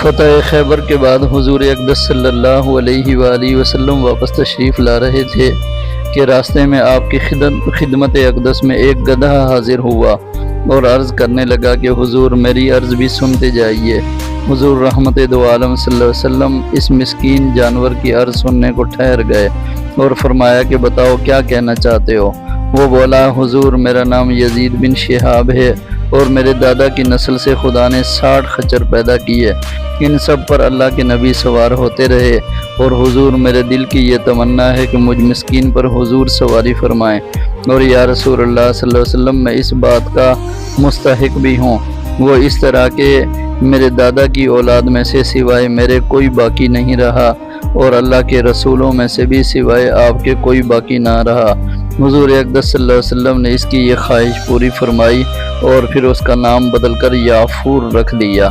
فتح خیبر کے بعد حضور اقدس صلی اللہ علیہ وآلہ وسلم واپس تشریف لا رہے تھے کہ راستے میں آپ کی خدمت اقدس میں ایک گدھا حاضر ہوا اور عرض کرنے لگا کہ حضور میری عرض بھی سنتے جائیے۔ حضور رحمت دو عالم صلی اللہ علیہ وسلم اس مسکین جانور کی عرض سننے کو ٹھہر گئے اور فرمایا کہ بتاؤ کیا کہنا چاہتے ہو؟ وہ بولا حضور میرا نام یزید بن شہاب ہے اور میرے دادا کی نسل سے خدا نے 60 خچر پیدا کیے، ان سب پر اللہ کے نبی سوار ہوتے رہے اور حضور میرے دل کی یہ تمنا ہے کہ مجھ مسکین پر حضور سواری فرمائیں، اور یا رسول اللہ صلی اللہ علیہ وسلم میں اس بات کا مستحق بھی ہوں۔ وہ اس طرح کہ میرے دادا کی اولاد میں سے سوائے میرے کوئی باقی نہیں رہا اور اللہ کے رسولوں میں سے بھی سوائے آپ کے کوئی باقی نہ رہا۔ حضور اقدس صلی اللہ علیہ وسلم نے اس کی یہ خواہش پوری فرمائی اور پھر اس کا نام بدل کر یافور رکھ دیا۔